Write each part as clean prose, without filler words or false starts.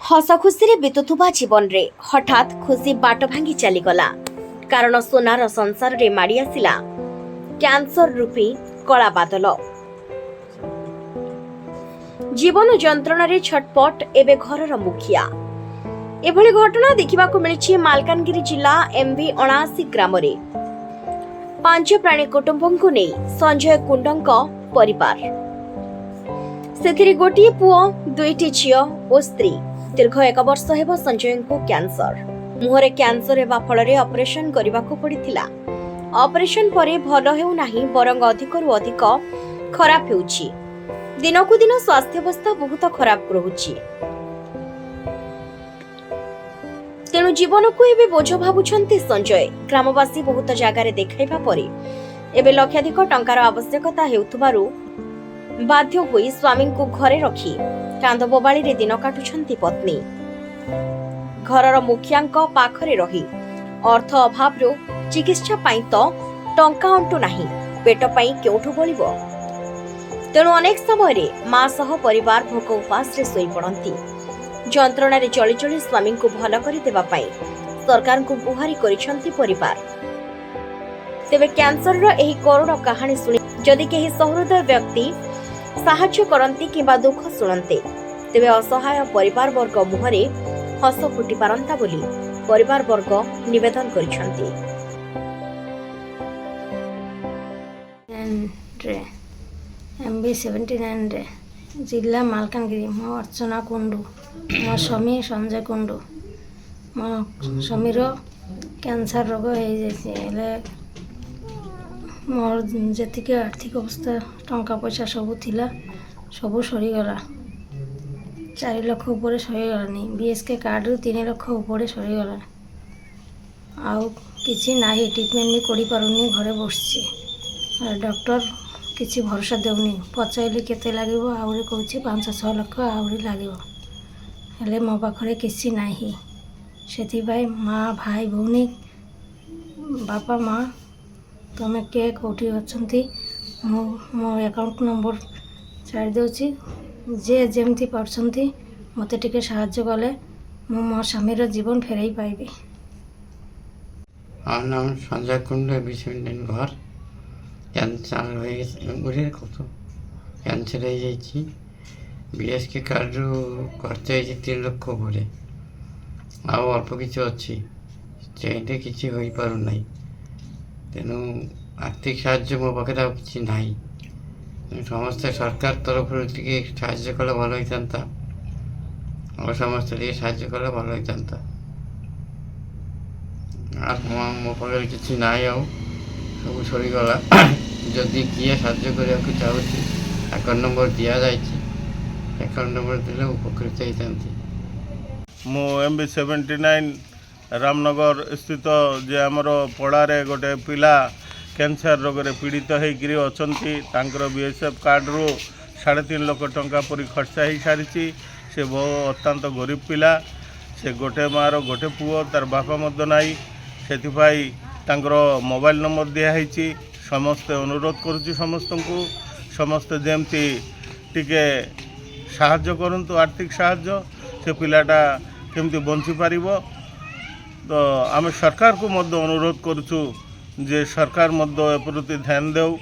हस खुशी बीतुवा जीवन रे हठात खुशी बाट भांगी चलीगला कारण सोनार संसार रे माड़ी आसिला कैंसर रूपी कला बादल। जीवन जंत्रणा रे छटपट एबे घरर मुखिया। एभली घटना देखा मिली मालकानगिरी जिला एमवी 79 ग्राम रे 5 प्राणी कुटुंब को नहीं संजय कुंडंक परिवार से गोटे पुओ 2टी झियो और स्त्री। दीर्घ 1 वर्ष हेब संजय को कैंसर मुहरे कैंसर हेबा फल ऑपरेशन करने को पड़िथिला। ऑपरेशन परे भल हेउ नाही बरंग अधिकरु अधिक खराब हेउछि। दिनकु दिन स्वास्थ्य अवस्था बहुत खराब रहुछि। तेणु जीवन को एबे बोझ भाबुछन्ति संजय। ग्रामवासी बहुत जगार देखाइबा परे एबे लक्षाधिक टंकार आवश्यकता हेउथबारु बाध्य होई स्वामी को घरे रखी कांद बोबाली रे दिन काटुछन्ति पत्नी। घरर मुखियांक पाखरे रही अर्थ अभाव रो चिकित्सा पाई तो टंका अंटु नाही, पेट पाई केउठु बलिबो। तेणु अनेक समय रे मां सह परिवार भोक उपास रे सोई पड़ती। जंत्रणा रे चली चली स्वामी को भल करि देबा पाई सरकार को गुहारी करिसंती परिवार। तेबे कैंसर रो एही करुण कहानी सुनि जदि केही सहृदय व्यक्ति साहाय्य करती किंबा दुख शुणते तेबे असहाय परिवार वर्ग मुहरे हस फुटी पारंता बोली परिवार वर्ग निवेदन करिसंती। MB 79 रे जिला मालकानगिरी मो अर्चना कुंडू मो स्वामी संजय कुंडू मो स्वामीर कैंसर रोग हो जाए मोर जी आर्थिक अवस्था टंका पैसा सबू थिला सबू सरीगला। 4 लाख ऊपर सरीगलानी। BSK कार्ड 3 लाख ऊपर सरीगला। आउ किसी नाही ट्रिटमेंट भी करि पारुनी घरे बसछि। डॉक्टर किसी भरोसा देउनी। पचाइली केते लागिवो आउरी कहछि 5-6 लाख आउरी लागिवो। हेले मो पाखरे किसी नाही। सेथि भाई माँ भाई भौनी बापा माँ तुम किए कौटी अच्छी मो अकाउंट नंबर छाड़ दूची जे जमती पार्टी मत टे साहाय्य कले मो स्वामीर जीवन फेरई पाइबी। नाम संजय कुंड विश्वविद्यालय घर कैंसर बुढ़े कत कैंसर हो जाइए। BSK कार्ड खर्च हो 3 लाख ऊपर आउ अल्प किसी अच्छी चाहिए किसी हो पार ना। तेणु आर्थिक साहाय्य मो पाखे कि ना। समस्त सरकार तरफ टे साहाय्य कले भल होता और समस्त टे साहाय्य कले भल होता। मो पाखे कि ना सब सरीगला। जदि किए साहाय्य करने को चाहूँगी अकाउंट नंबर दि जाए अकाउंट नंबर देने उपकृत होती। मो MB 79 रामनगर स्थित जे आमर पड़ारे गोटे पिला कैंसर रोग रे पीड़ित होकर अच्छी BSF कार्ड रू 3.5 लाख टंका परी खर्चा हो सारी। से बहुत अत्यंत गरीब पिला। से गोटे मार गोटे पुओ तार बापा मद नाई से मोबाइल नंबर दिखाई। समस्ते अनुरोध करुच्ची समस्त को समस्त जमती टिके साहाय्य करंतु आर्थिक साहाय्य से पिलाटा केमती बंची पारिबो। तो आम सरकार को मध्य अनुरोध करुचु जे सरकार मध्य एप्रति ध्यान देव।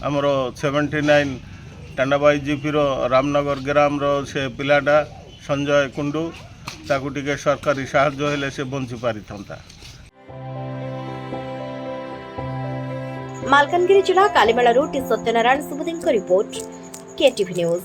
आमर 79 टांडाबाई जीपीर रामनगर ग्राम रो से पिलाटा संजय कुंडू ताकू टिके सरकारी साहाय्य हेले से बंची पारि था। मालकानगिरी जिला कालीमेला टी सत्यनारायण सुबुदिन रिपोर्ट KTV न्यूज।